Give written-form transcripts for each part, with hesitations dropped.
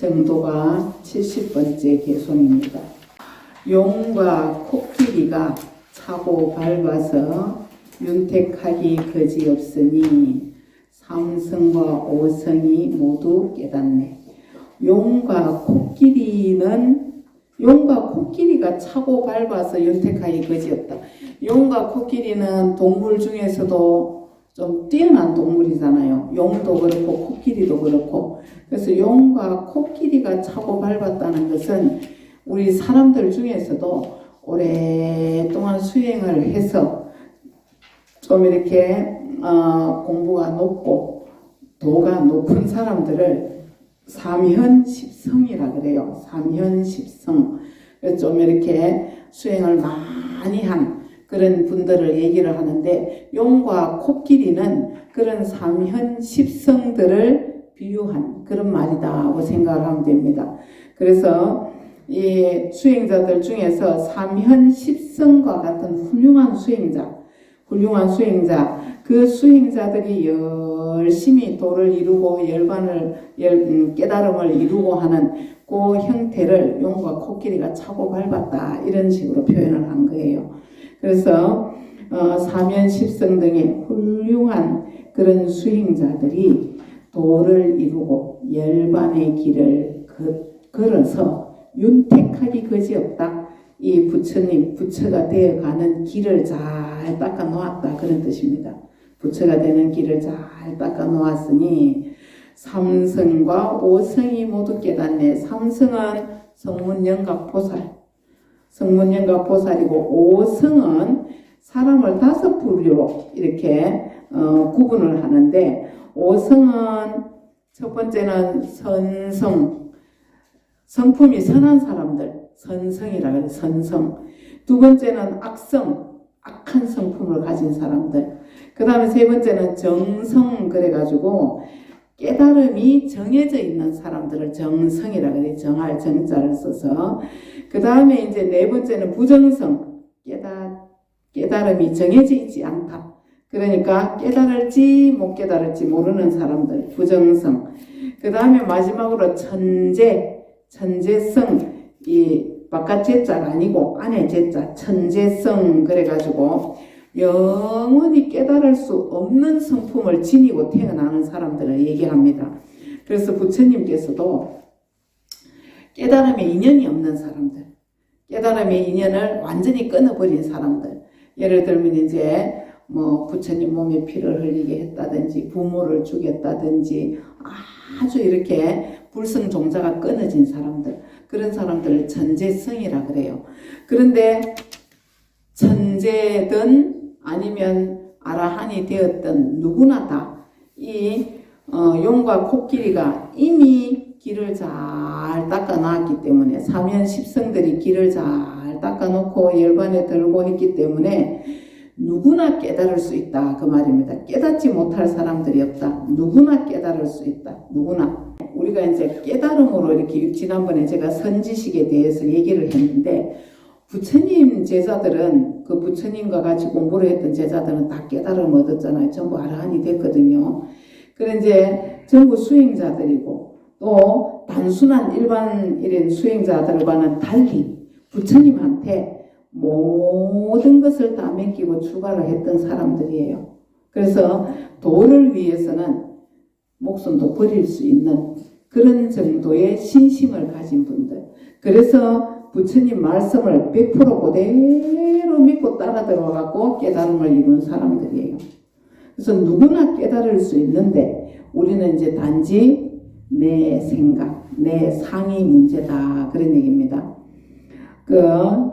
정도가 70번째 개송입니다. 용과 코끼리가 차고 밟아서 윤택하기 거지없으니 삼성과 오성이 모두 깨닫네. 용과 코끼리가 차고 밟아서 윤택하기 거지없다. 용과 코끼리는 동물 중에서도 좀 뛰어난 동물이잖아요. 용도 그렇고 코끼리도 그렇고. 그래서 용과 코끼리가 차고 밟았다는 것은 우리 사람들 중에서도 오랫동안 수행을 해서 좀 이렇게 공부가 높고 도가 높은 사람들을 삼현십성이라 그래요. 삼현십성. 좀 이렇게 수행을 많이 한 그런 분들을 얘기를 하는데, 용과 코끼리는 그런 삼현십성들을 비유한 그런 말이다고 생각을 하면 됩니다. 그래서 이 수행자들 중에서 삼현십성과 같은 훌륭한 수행자, 그 수행자들이 열심히 도를 이루고 깨달음을 이루고 하는 그 형태를 용과 코끼리가 차고 밟았다, 이런 식으로 표현을 한 거예요. 그래서 사면십성 등의 훌륭한 그런 수행자들이 도를 이루고 열반의 길을 걸어서 윤택하기 거지없다. 이 부처가 되어가는 길을 잘 닦아 놓았다, 그런 뜻입니다. 부처가 되는 길을 잘 닦아 놓았으니 삼성과 오성이 모두 깨닫네. 삼성은 성문영각 보살이고, 오성은 사람을 5부류로 이렇게 구분을 하는데, 오성은 첫 번째는 성품이 선한 사람들, 선성이라 그래요. 선성. 두 번째는 악한 성품을 가진 사람들. 그 다음에 세 번째는 정성, 그래가지고 깨달음이 정해져 있는 사람들을 정성이라 그래요. 정할 정자를 써서. 그 다음에 이제 네 번째는 부정성, 깨달음이 정해져 있지 않다. 그러니까 깨달을지 못 깨달을지 모르는 사람들, 부정성. 그 다음에 마지막으로 천재성, 이 바깥 제자가 아니고 안에 제자, 천재성, 그래가지고 영원히 깨달을 수 없는 성품을 지니고 태어나는 사람들을 얘기합니다. 그래서 부처님께서도 깨달음에 인연이 없는 사람들, 깨달음의 인연을 완전히 끊어버린 사람들, 예를 들면 이제 부처님 몸에 피를 흘리게 했다든지 부모를 죽였다든지 아주 이렇게 불성종자가 끊어진 사람들, 그런 사람들을 천재성이라 그래요. 그런데 천재든 아니면 아라한이 되었던 누구나 다 이 용과 코끼리가 이미 길을 잘 닦아놨기 때문에, 삼현십성들이 길을 잘 닦아놓고 열반에 들고 했기 때문에 누구나 깨달을 수 있다, 그 말입니다. 깨닫지 못할 사람들이 없다. 누구나 깨달을 수 있다. 누구나. 우리가 이제 깨달음으로 이렇게, 지난번에 제가 선지식에 대해서 얘기를 했는데, 부처님 제자들은, 그 부처님과 같이 공부를 했던 제자들은 다 깨달음을 얻었잖아요. 전부 아라한이 됐거든요. 그런데 이제 전부 수행자들이고, 또 단순한 일반인 수행자들과는 달리 부처님한테 모든 것을 다 맡기고 출가를 했던 사람들이에요. 그래서 도를 위해서는 목숨도 버릴 수 있는 그런 정도의 신심을 가진 분들. 그래서 부처님 말씀을 100% 그대로 믿고 따라 들어가고 깨달음을 이룬 사람들이에요. 그래서 누구나 깨달을 수 있는데, 우리는 이제 단지 내 생각, 내 상이 문제다, 그런 얘기입니다.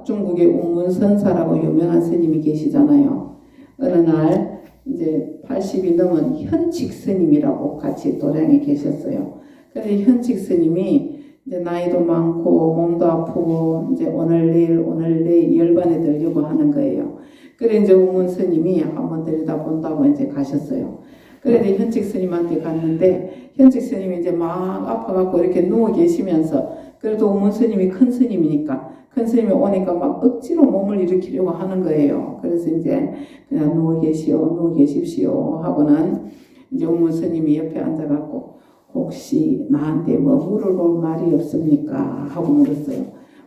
중국의 운문선사라고 유명한 스님이 계시잖아요. 어느 날 이제 80이 넘은 현칙 스님이라고 같이 도량에 계셨어요. 그런데 현칙 스님이 이제 나이도 많고 몸도 아프고 이제 오늘 내일 열반에 들려고 하는 거예요. 그래 이제 운문 스님이 한번 들여다 본다고 이제 가셨어요. 그런데 현칙 스님한테 갔는데, 현칙 스님이 이제 막 아파갖고 이렇게 누워 계시면서, 그래도 운문 스님이 큰 스님이니까, 큰 스님이 오니까 막 억지로 몸을 일으키려고 하는 거예요. 그래서 이제 그냥 누워 계십시오 하고는 이제 운문 스님이 옆에 앉아갖고, 혹시 나한테 뭐 물어볼 말이 없습니까? 하고 물었어요.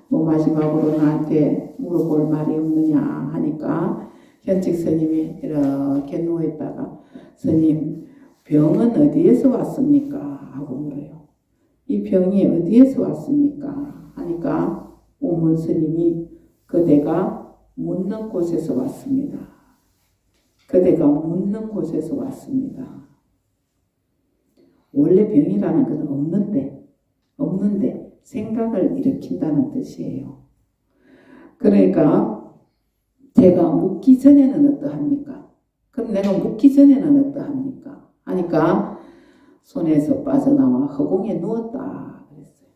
뭐 마지막으로 나한테 물어볼 말이 없느냐 하니까 현직 스님이 이렇게 누워있다가 스님 병은 어디에서 왔습니까? 하고 물어요. 이 병이 어디에서 왔습니까? 하니까 오문 스님이 그대가 묻는 곳에서 왔습니다. 그대가 묻는 곳에서 왔습니다. 원래 병이라는 것은 없는데 생각을 일으킨다는 뜻이에요. 그러니까 제가 묻기 전에는 어떠합니까? 그럼 내가 묻기 전에는 어떠합니까? 하니까 손에서 빠져나와 허공에 누웠다 그랬어요.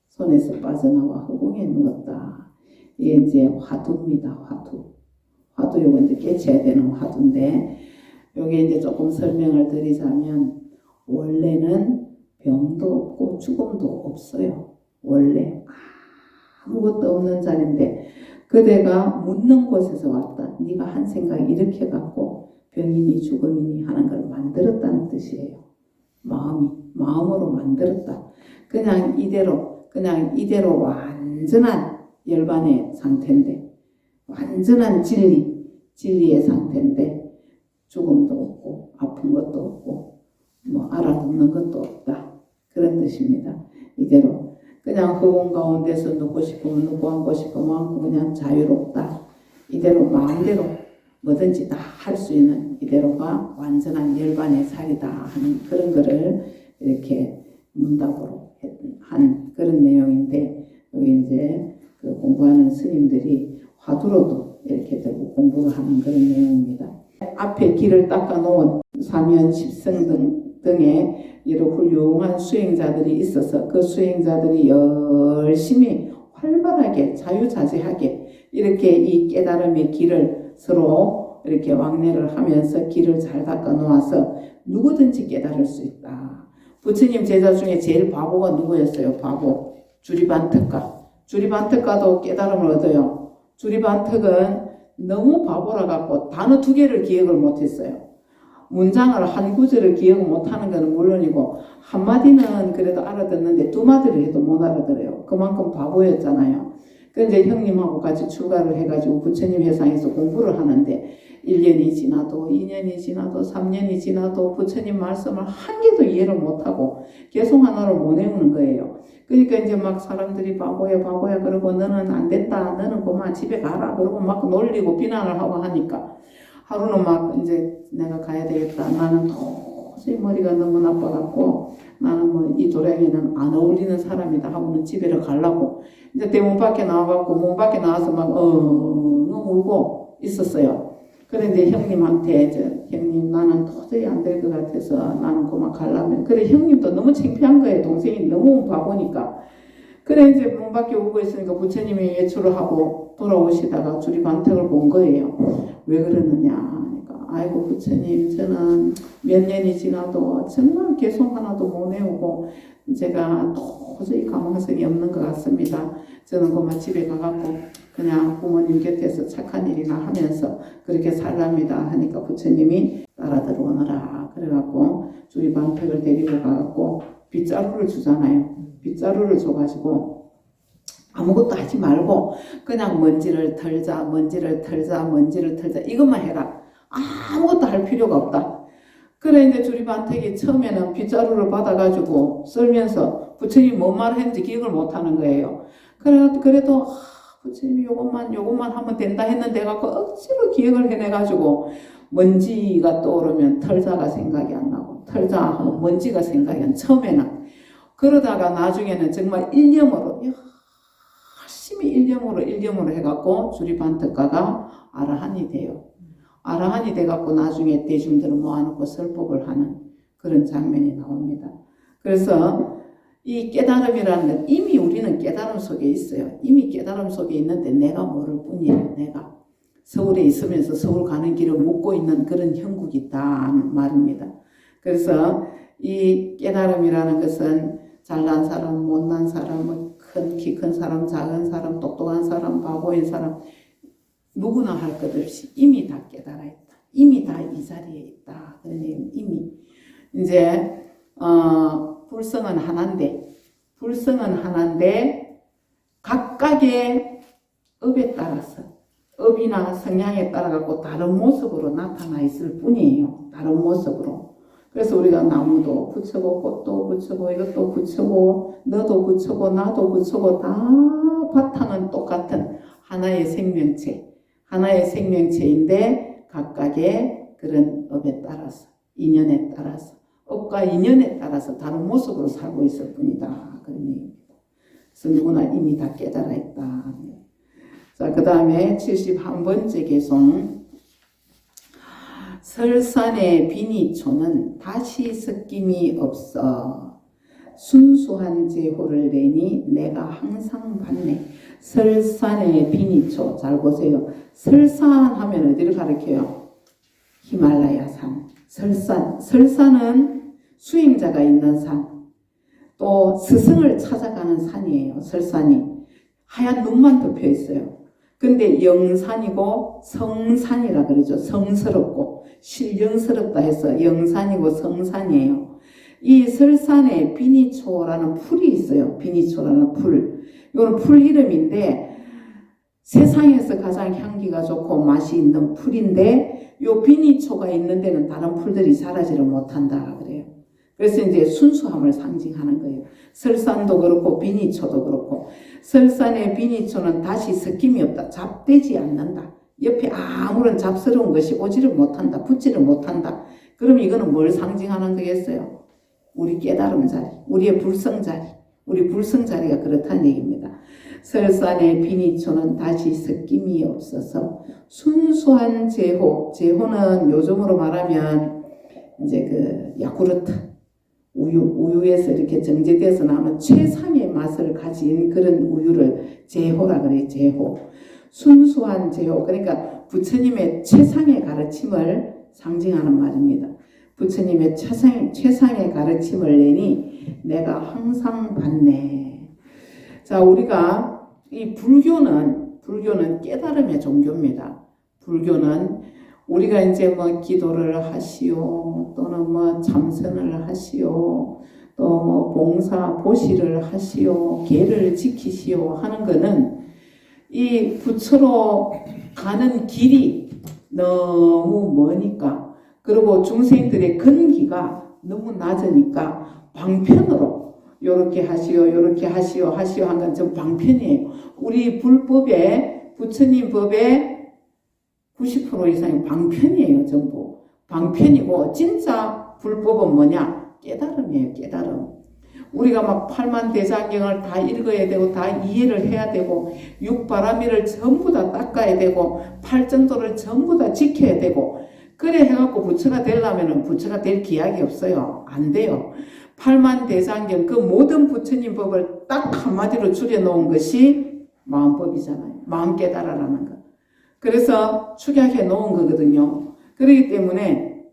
손에서 빠져나와 허공에 누웠다. 이게 이제 화두입니다. 화두 요거 이제 깨쳐야 되는 화두인데 요게 이제 조금 설명을 드리자면 원래는 병도 없고 죽음도 없어요. 원래 아무것도 없는 자리인데 그대가 묻는 곳에서 왔다. 네가 한 생각 이렇게 갖고 병이니 죽음이니 하는 걸 만들었다는 뜻이에요. 마음으로 만들었다. 그냥 이대로 완전한 열반의 상태인데 완전한 진리의 상태인데 죽음도 없고 아픈 것도 없고 뭐 알아듣는 것도 없다. 그런 뜻입니다. 이대로 그냥 허공 가운데서 눕고 싶으면 눕고 앉고 싶으면 앉고 그냥 자유롭다. 이대로 마음대로 뭐든지 다 할 수 있는 이대로가 완전한 열반의 살이다 하는 그런 거를 이렇게 문답으로 한 그런 내용인데 여기 이제 그 공부하는 스님들이 화두로도 이렇게 들고 공부를 하는 그런 내용입니다. 앞에 길을 닦아 놓은 사면 십성 등의 이런 훌륭한 수행자들이 있어서 그 수행자들이 열심히 활발하게 자유자재하게 이렇게 이 깨달음의 길을 서로 이렇게 왕래를 하면서 길을 잘 닦아 놓아서 누구든지 깨달을 수 있다. 부처님 제자 중에 제일 바보가 누구였어요? 바보. 주리반특가. 주리반특가도 깨달음을 얻어요. 주리반특은 너무 바보라 갖고 단어 2개를 기억을 못했어요. 문장을 한 구절을 기억 못하는 것은 물론이고 한마디는 그래도 알아듣는데 2마디를 해도 못 알아들어요. 그만큼 바보였잖아요. 그 이제 형님하고 같이 출가를 해가지고 부처님 회상에서 공부를 하는데 1년이 지나도 2년이 지나도 3년이 지나도 부처님 말씀을 한 개도 이해를 못하고 계속 하나를 못 외우는 거예요. 그러니까 이제 막 사람들이 바보야 그러고 너는 안 됐다 너는 그만 집에 가라 그러고 막 놀리고 비난을 하고 하니까 하루는 막 이제 내가 가야 되겠다. 나는 도저히 머리가 너무 나빠갖고 나는 뭐 이 도량에는 안 어울리는 사람이다 하고는 집에를 가려고 이제 대문 밖에 나와갖고 문 밖에 나와서 막 울고 있었어요. 그런데 형님한테 형님 나는 도저히 안 될 것 같아서 나는 그만 가려면 그래 형님도 너무 창피한 거예요. 동생이 너무 바보니까. 그래 이제 문 밖에 오고 있으니까 부처님이 외출을 하고 돌아오시다가 주리반특을 본 거예요. 왜 그러느냐 하니까 아이고 부처님 저는 몇 년이 지나도 정말 개송 하나도 못 외우고 제가 도저히 가망성이 없는 것 같습니다. 저는 그만 집에 가갖고 그냥 부모님 곁에서 착한 일이나 하면서 그렇게 살랍니다 하니까 부처님이 따라 들어오너라 그래갖고 주리반특을 데리고 가갖고 빗자루를 주잖아요. 빗자루를 줘가지고 아무것도 하지 말고 그냥 먼지를 털자 이것만 해라. 아무것도 할 필요가 없다. 그래 이제 주리반특이 처음에는 빗자루를 받아가지고 썰면서 부처님이 뭔 말을 했는지 기억을 못하는 거예요. 그래도 부처님이 요것만 하면 된다 했는데 갖고 억지로 기억을 해내가지고 먼지가 떠오르면 털자가 생각이 안 나고 털자 하면 먼지가 생각이 안 처음에는 그러다가 나중에는 정말 열심히 일념으로 해갖고 주리반특가가 아라한이 돼요. 아라한이 돼갖고 나중에 대중들을 모아놓고 설법을 하는 그런 장면이 나옵니다. 그래서 이 깨달음이라는 건 이미 우리는 깨달음 속에 있어요. 이미 깨달음 속에 있는데 내가 모를 뿐이에요. 내가 서울에 있으면서 서울 가는 길을 묻고 있는 그런 형국이 있다 말입니다. 그래서 이 깨달음이라는 것은 잘난 사람, 못난 사람, 키 큰 사람, 작은 사람, 똑똑한 사람, 바보인 사람 누구나 할 것 없이 이미 다 깨달아 있다. 이미 다 이 자리에 있다. 그러니 이미 이제 불성은 하나인데 각각의 업에 따라서 업이나 성향에 따라 갖고 다른 모습으로 나타나 있을 뿐이에요. 다른 모습으로. 그래서 우리가 나무도 붙이고 꽃도 붙이고 이것도 붙이고 너도 붙이고 나도 붙이고 다 바탕은 똑같은 하나의 생명체인데 각각의 그런 업에 따라서 인연에 따라서 업과 인연에 따라서 다른 모습으로 살고 있을 뿐이다. 그런 얘기입니다. 그래서 누구나 이미 다 깨달아 있다. 자, 그 다음에 71번째 개송. 설산의 비니초는 다시 섞임이 없어 순수한 제호를 내니 내가 항상 받네. 설산의 비니초. 잘 보세요. 설산 하면 어디를 가리켜요? 히말라야산. 설산은 수행자가 있는 산. 또 스승을 찾아가는 산이에요. 설산이. 하얀 눈만 덮여 있어요. 근데 영산이고 성산이라 그러죠. 성스럽고 신령스럽다 해서 영산이고 성산이에요. 이 설산에 비니초라는 풀이 있어요. 비니초라는 풀. 이거는 풀 이름인데 세상에서 가장 향기가 좋고 맛이 있는 풀인데 요 비니초가 있는 데는 다른 풀들이 자라지를 못한다 그래요. 그래서 이제 순수함을 상징하는 거예요. 설산도 그렇고 비니초도 그렇고 설산의 비니초는 다시 섞임이 없다. 잡되지 않는다. 옆에 아무런 잡스러운 것이 오지를 못한다. 붙지를 못한다. 그럼 이거는 뭘 상징하는 거겠어요? 우리 깨달음 자리, 우리의 불성 자리, 우리 불성 자리가 그렇다는 얘기입니다. 설산의 비니초는 다시 섞임이 없어서 순수한 제호, 제호는 요즘으로 말하면 이제 그 야쿠르트 우유에서 이렇게 정제돼서 나오는 최상의 맛을 가진 그런 우유를 제호라 그래요. 제호. 순수한 제호. 그러니까 부처님의 최상의 가르침을 상징하는 말입니다. 부처님의 최상의 가르침을 내니 내가 항상 받네. 자, 우리가 이 불교는 깨달음의 종교입니다. 불교는 우리가 이제 뭐 기도를 하시오, 또는 뭐 참선을 하시오, 또 뭐 봉사, 보시를 하시오, 계를 지키시오 하는 거는 이 부처로 가는 길이 너무 머니까, 그리고 중생들의 근기가 너무 낮으니까 방편으로 요렇게 하시오, 요렇게 하시오 한 건 좀 방편이에요. 우리 불법에, 부처님 법에 90% 이상이 방편이에요. 전부 방편이고 진짜 불법은 뭐냐? 깨달음이에요. 깨달음. 우리가 막 팔만대장경을 다 읽어야 되고 다 이해를 해야 되고 육바라밀을 전부 다 닦아야 되고 팔정도를 전부 다 지켜야 되고 그래 해갖고 부처가 되려면 부처가 될 기약이 없어요. 안 돼요. 팔만대장경 그 모든 부처님 법을 딱 한마디로 줄여놓은 것이 마음법이잖아요. 마음 깨달아라는 거. 그래서 축약해 놓은 거거든요. 그렇기 때문에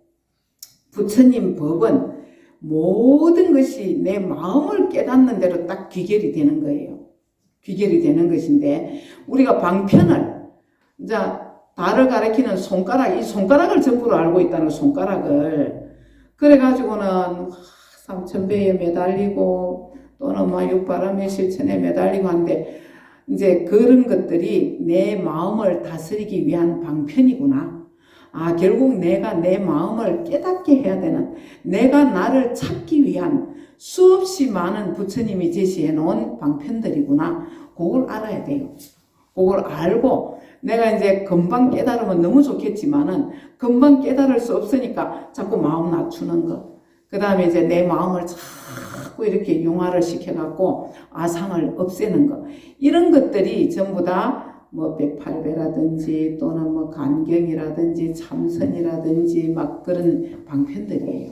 부처님 법은 모든 것이 내 마음을 깨닫는 대로 딱 귀결이 되는 거예요. 귀결이 되는 것인데 우리가 방편을 이제 달을 가리키는 손가락, 이 손가락을 전부로 알고 있다는 손가락을 그래가지고는 삼천배에 매달리고 또는 막 육바람의 실천에 매달리고 하는데 이제 그런 것들이 내 마음을 다스리기 위한 방편이구나. 아, 결국 내가 내 마음을 깨닫게 해야 되는, 내가 나를 찾기 위한 수없이 많은 부처님이 제시해 놓은 방편들이구나. 그걸 알아야 돼요. 그걸 알고 내가 이제 금방 깨달으면 너무 좋겠지만은 금방 깨달을 수 없으니까 자꾸 마음 낮추는 거. 그 다음에 이제 내 마음을 자꾸 이렇게 융화를 시켜갖고 아상을 없애는 거. 이런 것들이 전부 다 뭐 108배라든지 또는 뭐 간경이라든지 참선이라든지 막 그런 방편들이에요.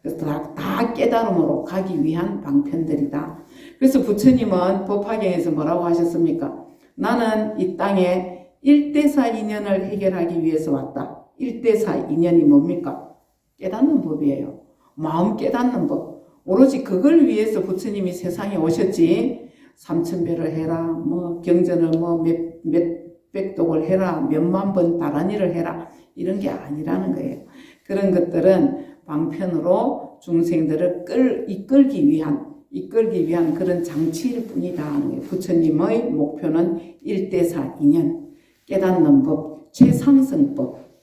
그래서 다 깨달음으로 가기 위한 방편들이다. 그래서 부처님은 법화경에서 뭐라고 하셨습니까? 나는 이 땅에 1대4 인연을 해결하기 위해서 왔다. 1대4 인연이 뭡니까? 깨닫는 법이에요. 마음 깨닫는 법. 오로지 그걸 위해서 부처님이 세상에 오셨지. 3000배를 해라, 뭐 경전을 뭐 몇백 독을 해라, 몇만 번 다란이를 해라 이런 게 아니라는 거예요. 그런 것들은 방편으로 중생들을 이끌기 위한 그런 장치일 뿐이다. 부처님의 목표는 1대4 인연, 깨닫는 법,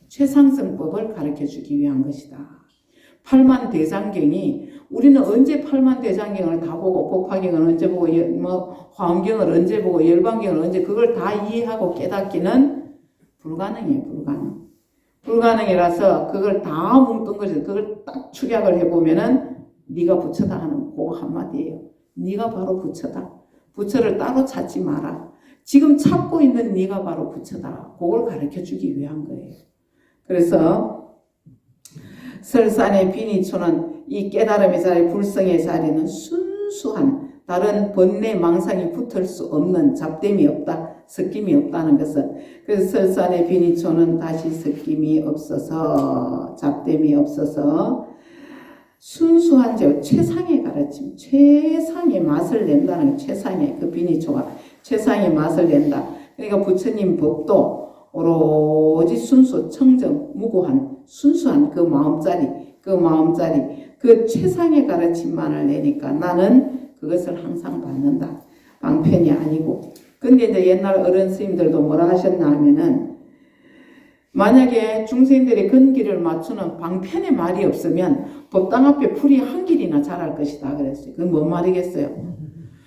최상승법을 가르쳐주기 위한 것이다. 팔만대장경이 우리는 언제 팔만대장경을 다 보고 법화경을 언제 보고 화엄경을 언제 보고 열반경을 언제 그걸 다 이해하고 깨닫기는 불가능해요. 불가능이라서 그걸 다 뭉뚱그려서 그걸 딱 축약을 해보면은 네가 부처다 하는 그거 한마디예요. 네가 바로 부처다. 부처를 따로 찾지 마라. 지금 찾고 있는 네가 바로 부처다. 그걸 가르쳐주기 위한 거예요. 그래서 설산의 비니초는 이 깨달음의 자리, 불성의 자리는 순수한 다른 번뇌 망상이 붙을 수 없는 잡됨이 없다. 섞임이 없다는 것은 그래서 설산의 비니초는 다시 섞임이 없어서 잡됨이 없어서 순수한 최상의 가르침, 최상의 맛을 낸다는 최상의 그 비니초가 최상의 맛을 낸다. 그러니까 부처님 법도 오로지 순수, 청정, 무고한 순수한 그 마음자리 그 최상의 가르침만을 내니까 나는 그것을 항상 받는다. 방편이 아니고. 근데 이제 옛날 어른 스님들도 뭐라 하셨나 하면은 만약에 중생들의 근기를 맞추는 방편의 말이 없으면 법당 앞에 풀이 한 길이나 자랄 것이다 그랬어요. 그건 뭔 말이겠어요?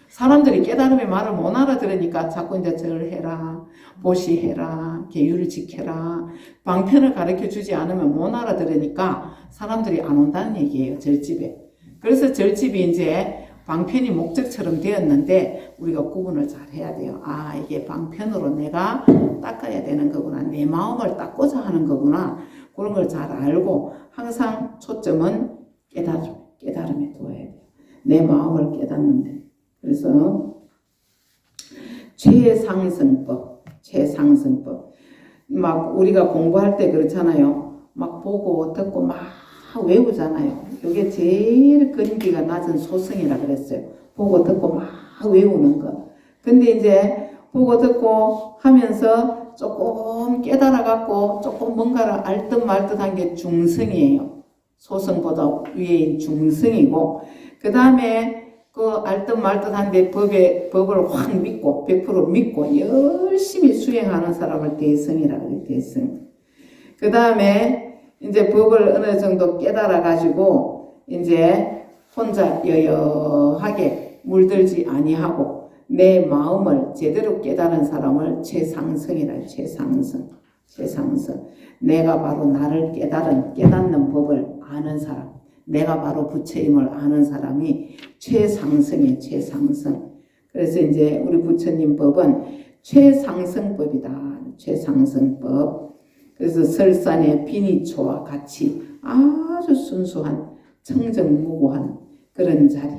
사람들이 깨달음의 말을 못 알아들으니까 자꾸 이제 절 해라, 보시해라, 계율을 지켜라. 방편을 가르쳐 주지 않으면 못 알아들으니까 사람들이 안 온다는 얘기예요. 절집에. 그래서 절집이 이제 방편이 목적처럼 되었는데 우리가 구분을 잘 해야 돼요. 아, 이게 방편으로 내가 닦아야 되는 거구나. 내 마음을 닦고자 하는 거구나. 그런 걸 잘 알고 항상 초점은 깨달음에 두어야 돼요. 내 마음을 깨닫는데. 그래서 최상승법 막 우리가 공부할 때 그렇잖아요. 막 보고 듣고 막 외우잖아요. 이게 제일 근기가 낮은 소승이라 그랬어요. 보고 듣고 막 외우는 거. 근데 이제 보고 듣고 하면서 조금 깨달아갖고 조금 뭔가를 알 듯 말 듯한 게 중승이에요. 소승보다 위에 중승이고 그 다음에 그 알 듯 말 듯한데 법을 확 믿고 100% 믿고 열심히 수행하는 사람을 대승이라 그래요. 대승. 그 다음에 이제 법을 어느 정도 깨달아 가지고 이제 혼자 여여하게 물들지 아니하고 내 마음을 제대로 깨달은 사람을 최상승이라. 최상승. 내가 바로 나를 깨닫는 법을 아는 사람, 내가 바로 부처임을 아는 사람이 최상승이에요. 최상승. 그래서 이제 우리 부처님 법은 최상승법이다. 최상승법. 그래서 설산의 비니초와 같이 아주 순수한 청정무고한 그런 자리.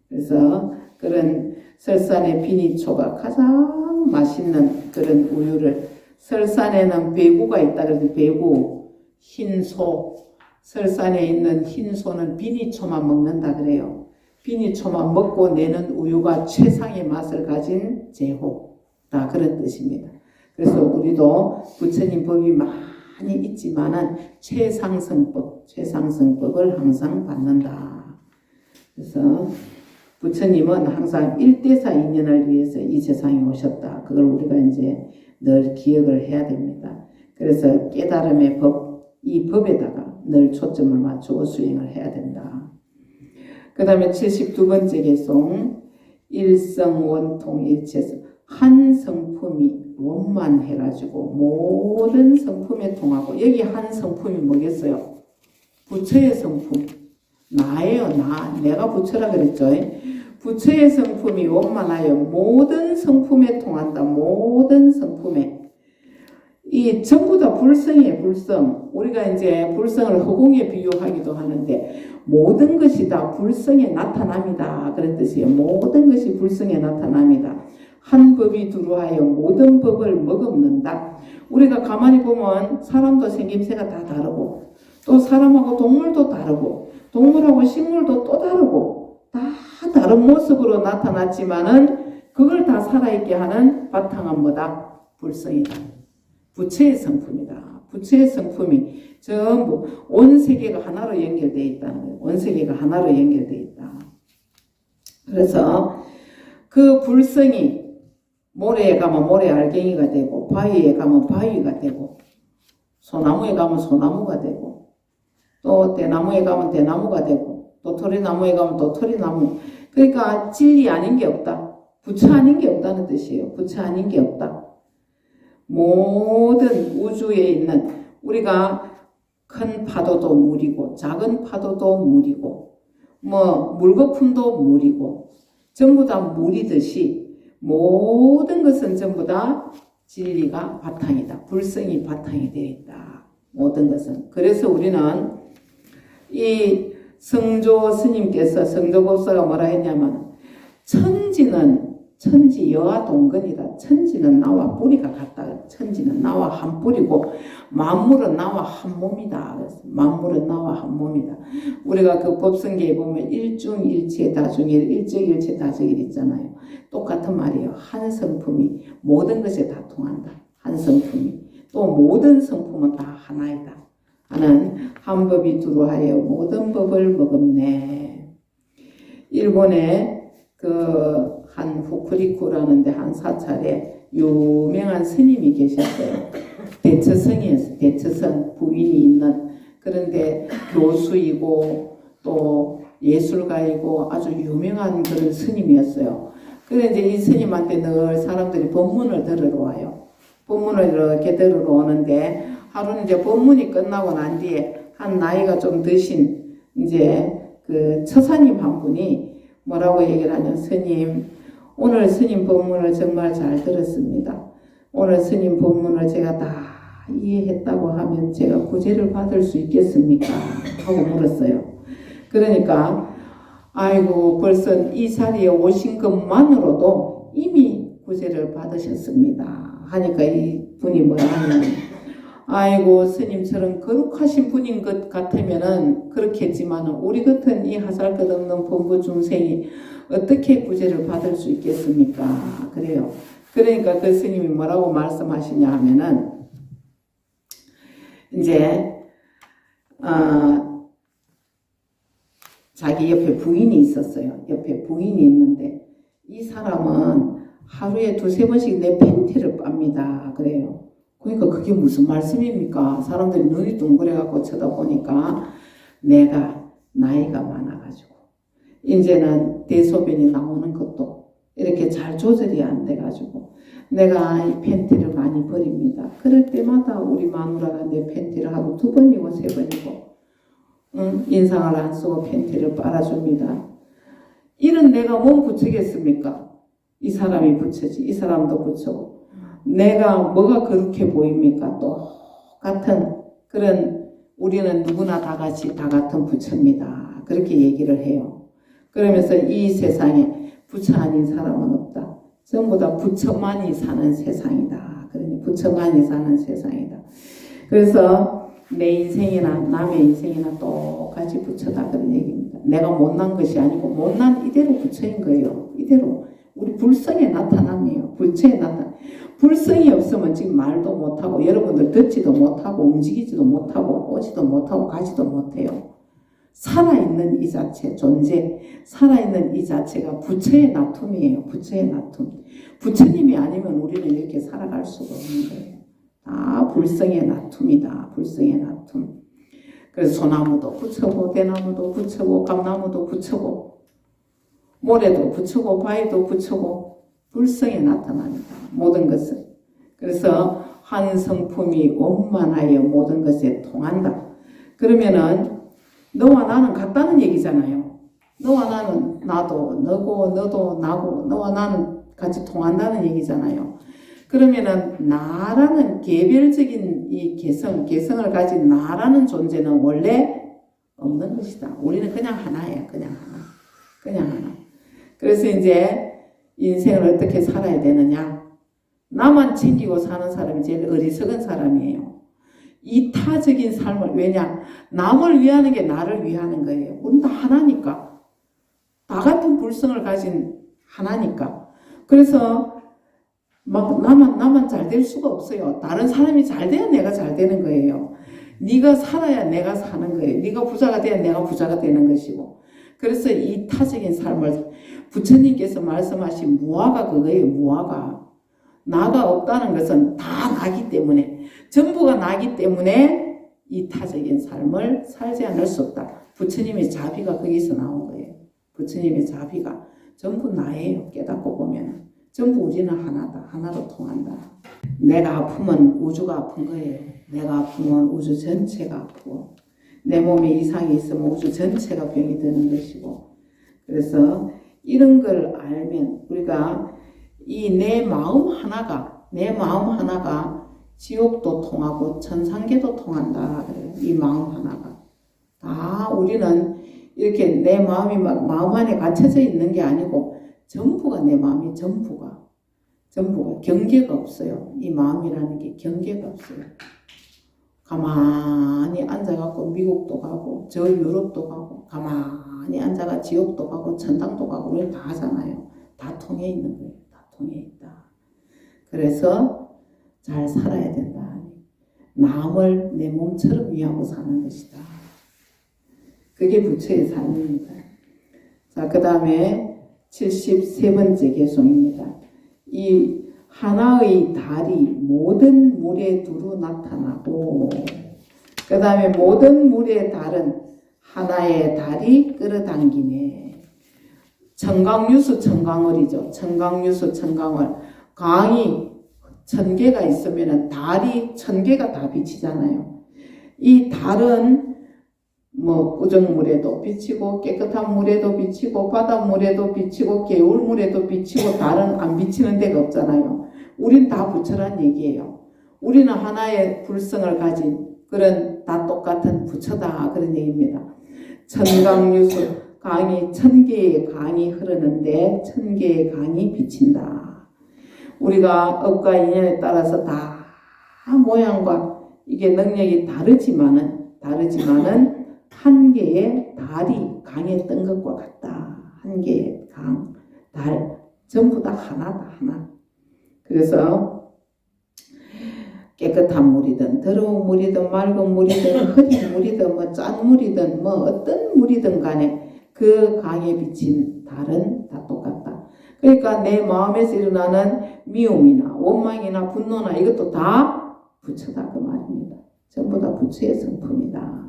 그래서 그런 설산의 비니초가 가장 맛있는 그런 우유를 설산에는 배구가 있다. 그래서 배구, 흰소, 설산에 있는 흰소는 비니초만 먹는다 그래요. 비니초만 먹고 내는 우유가 최상의 맛을 가진 제호다. 그런 뜻입니다. 그래서 우리도 부처님 법이 많이 있지만은 최상승법을 항상 받는다. 그래서 부처님은 항상 1대4 인연을 위해서 이 세상에 오셨다. 그걸 우리가 이제 늘 기억을 해야 됩니다. 그래서 깨달음의 법, 이 법에다가 늘 초점을 맞추고 수행을 해야 된다. 그 다음에 72번째 개송, 일성원통일체성. 한 성품이 원만해가지고 모든 성품에 통하고, 여기 한 성품이 뭐겠어요? 부처의 성품. 나예요, 나. 내가 부처라 그랬죠. 부처의 성품이 원만하여 모든 성품에 통한다. 모든 성품에. 이 전부 다 불성이에요, 불성. 우리가 이제 불성을 허공에 비유하기도 하는데, 모든 것이 다 불성에 나타납니다. 그런 뜻이에요. 모든 것이 불성에 나타납니다. 한 법이 두루하여 모든 법을 먹먹는다. 우리가 가만히 보면 사람도 생김새가 다 다르고, 또 사람하고 동물도 다르고, 동물하고 식물도 또 다르고, 다 다른 모습으로 나타났지만은 그걸 다 살아있게 하는 바탕은 뭐다? 불성이다. 부처의 성품이다. 부처의 성품이 전부 온 세계가 하나로 연결되어 있다는 거예요. 온 세계가 하나로 연결되어 있다. 그래서 그 불성이 모래에 가면 모래 알갱이가 되고 바위에 가면 바위가 되고 소나무에 가면 소나무가 되고 또 대나무에 가면 대나무가 되고 또 토리나무에 가면 또 토리나무. 그러니까 진리 아닌 게 없다. 부처 아닌 게 없다는 뜻이에요. 부처 아닌 게 없다. 모든 우주에 있는 우리가 큰 파도도 물이고 작은 파도도 물이고 뭐 물거품도 물이고 전부 다 물이듯이 모든 것은 전부 다 진리가 바탕이다. 불성이 바탕이 되어 있다. 모든 것은. 그래서 우리는 이 성조 스님께서 성조법사가 뭐라 했냐면 천지는 천지 여와 동근이다. 천지는 나와 뿌리가 같다. 천지는 나와 한 뿌리고 만물은 나와 한 몸이다. 그래서 만물은 나와 한 몸이다. 우리가 그 법성계에 보면 일중일체 다중일, 일적일체 다적일 있잖아요. 똑같은 말이에요. 한 성품이 모든 것에 다 통한다. 한 성품이. 또 모든 성품은 다 하나이다. 하는 한 법이 두루하여 모든 법을 먹었네. 일본에 그 한 후쿠리쿠라는 데 한 사찰에 유명한 스님이 계셨어요. 대처성이었어요. 대처성 부인이 있는. 그런데 교수이고 또 예술가이고 아주 유명한 그런 스님이었어요. 그런데 이제 이 스님한테 늘 사람들이 법문을 들으러 와요. 법문을 이렇게 들으러 오는데 하루는 이제 법문이 끝나고 난 뒤에 한 나이가 좀 드신 이제 그 처사님 한 분이 뭐라고 얘기를 하냐면 스님 오늘 스님 법문을 정말 잘 들었습니다. 오늘 스님 법문을 제가 다 이해했다고 하면 제가 구제를 받을 수 있겠습니까? 하고 물었어요. 그러니까 아이고 벌써 이 자리에 오신 것만으로도 이미 구제를 받으셨습니다. 하니까 이 분이 뭐라 하냐면 아이고 스님처럼 거룩하신 분인 것 같으면은 그렇겠지만 우리 같은 이 하잘것없는 범부 중생이 어떻게 구제를 받을 수 있겠습니까? 그래요. 그러니까 그 스님이 뭐라고 말씀하시냐 하면은 이제 자기 옆에 부인이 있었어요. 옆에 부인이 있는데 이 사람은 하루에 2-3번씩 내 팬티를 빱니다. 그래요. 그러니까 그게 무슨 말씀입니까? 사람들이 눈이 둥그레갖고 쳐다보니까 내가 나이가 많아가지고 이제는 대소변이 나오는 것도 이렇게 잘 조절이 안 돼가지고 내가 이 팬티를 많이 버립니다. 그럴 때마다 우리 마누라가 내 팬티를 하고 2번이고 3번이고 인상을 안 쓰고 팬티를 빨아줍니다. 이런 내가 뭔 부처겠습니까? 이 사람이 부처지. 이 사람도 부처고. 내가 뭐가 그렇게 보입니까? 똑같은 그런 우리는 누구나 다 같이 다 같은 부처입니다. 그렇게 얘기를 해요. 그러면서 이 세상에 부처 아닌 사람은 없다. 전부 다 부처만이 사는 세상이다. 그러니 부처만이 사는 세상이다. 그래서 내 인생이나 남의 인생이나 똑같이 부처다 그런 얘기입니다. 내가 못난 것이 아니고 못난 이대로 부처인 거예요. 이대로 우리 불성에 나타남이에요. 부처에 나타나. 불성이 없으면 지금 말도 못하고 여러분들 듣지도 못하고 움직이지도 못하고 오지도 못하고 가지도 못해요. 살아있는 이 자체 존재, 살아있는 이 자체가 부처의 나툼이에요. 부처의 나툼. 부처님이 아니면 우리는 이렇게 살아갈 수가 없는 거예요. 다 불성의 나툼이다. 불성의 나툼. 그래서 소나무도 부처고 대나무도 부처고 감나무도 부처고 모래도 부처고 바위도 부처고 불성에 나타납니다. 모든 것은. 그래서 한 성품이 원만하여 모든 것에 통한다. 그러면은 너와 나는 같다는 얘기잖아요. 너와 나는 나도 너고 너도 나고 너와 나는 같이 통한다는 얘기잖아요. 그러면은 나라는 개별적인 이 개성을 가진 나라는 존재는 원래 없는 것이다. 우리는 그냥 하나야. 그냥 하나. 그래서 이제 인생을 어떻게 살아야 되느냐. 나만 챙기고 사는 사람이 제일 어리석은 사람이에요. 이타적인 삶을, 왜냐? 남을 위하는 게 나를 위하는 거예요. 우린 다 하나니까. 다 같은 불성을 가진 하나니까. 그래서 막 나만 잘 될 수가 없어요. 다른 사람이 잘 돼야 내가 잘 되는 거예요. 네가 살아야 내가 사는 거예요. 네가 부자가 돼야 내가 부자가 되는 것이고. 그래서 이타적인 삶을 부처님께서 말씀하신 무아가 그거예요. 무아가. 나가 없다는 것은 다 나기 때문에, 전부가 나기 때문에 이타적인 삶을 살지 않을 수 없다. 부처님의 자비가 거기서 나온 거예요. 부처님의 자비가 전부 나예요. 깨닫고 보면 전부 우리는 하나다. 하나로 통한다. 내가 아프면 우주가 아픈 거예요. 내가 아프면 우주 전체가 아프고, 내 몸에 이상이 있으면 우주 전체가 병이 드는 것이고. 그래서 이런 걸 알면 우리가 이 내 마음 하나가 지옥도 통하고 천상계도 통한다. 그래요. 이 마음 하나가. 다 우리는 이렇게 내 마음이 막 마음 안에 갇혀져 있는 게 아니고 전부가 내 마음이 전부가 경계가 없어요. 이 마음이라는 게 경계가 없어요. 가만히 앉아갖고 미국도 가고 저 유럽도 가고 가만히 앉아가 지옥도 가고 천당도 가고 우리 다 하잖아요. 다 통해 있는 거예요. 다 통해 있다. 그래서 잘 살아야 된다. 남을 내 몸처럼 위하고 사는 것이다. 그게 부처의 삶입니다. 자, 그 다음에 73번째 개송입니다. 이 하나의 달이 모든 물에 두루 나타나고, 그 다음에 모든 물의 달은 하나의 달이 끌어당기네. 청강유수 청강월이죠. 청강유수 청강월. 강이 1000개가 있으면 달이 1000개가 다 비치잖아요. 이 달은 뭐 우정물에도 비치고 깨끗한 물에도 비치고 바닷물에도 비치고 개울물에도 비치고 달은 안 비치는 데가 없잖아요. 우린 다 부처란 얘기예요. 우리는 하나의 불성을 가진 그런 다 똑같은 부처다 그런 얘기입니다. 천강유수 강이 1000개의 강이 흐르는데 1000개의 강이 비친다. 우리가 업과 인연에 따라서 다 모양과 이게 능력이 다르지만은 한 개의 달이 강에 뜬 것과 같다. 한 개의 강, 달 전부 다 하나다. 하나. 그래서 깨끗한 물이든 더러운 물이든 맑은 물이든 흐린 물이든 뭐 짠 물이든 뭐 어떤 물이든 간에 그 강에 비친 달은 다 똑같다. 그러니까 내 마음에서 일어나는 미움이나 원망이나 분노나 이것도 다 부처다 그 말입니다. 전부 다 부처의 성품이다.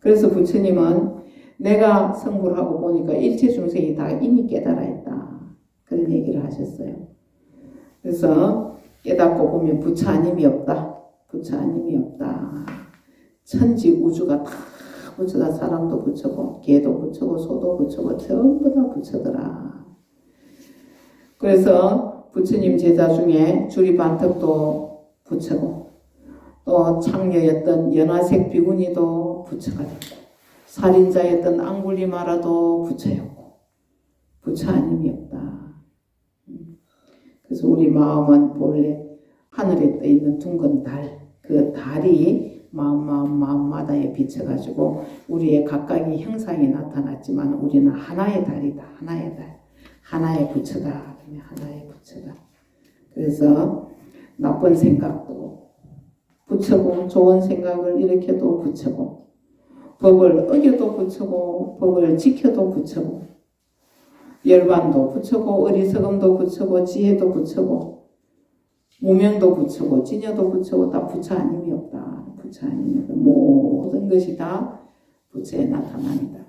그래서 부처님은 내가 성불을 하고 보니까 일체 중생이 다 이미 깨달아 있다. 그런 얘기를 하셨어요. 그래서 깨닫고 보면 부처 아님이 없다. 부처 아님이 없다. 천지 우주가 다 부처다. 사람도 부처고 개도 부처고 소도 부처고 전부 다 부처더라. 그래서 부처님 제자 중에 주리반턱도 부처고 또 창녀였던 연화색 비구니도 부처가 됐고 살인자였던 앙굴리마라도 부처였고 부처 아님이 없다. 그래서 우리 마음은 본래 하늘에 떠 있는 둥근 달, 그 달이 마음마다에 비쳐가지고 우리의 각각의 형상이 나타났지만 우리는 하나의 달이다. 하나의 달, 하나의 부처다. 하나의 부처다. 그래서 나쁜 생각도 부처고 좋은 생각을 일으켜도 부처고 법을 어겨도 부처고 법을 지켜도 부처고 열반도 부처고 어리석음도 부처고 지혜도 부처고 무명도 부처고 진여도 부처고 다 부처 아님이 없다. 부처 아님이 없다. 모든 것이 다 부처의 나타남이다.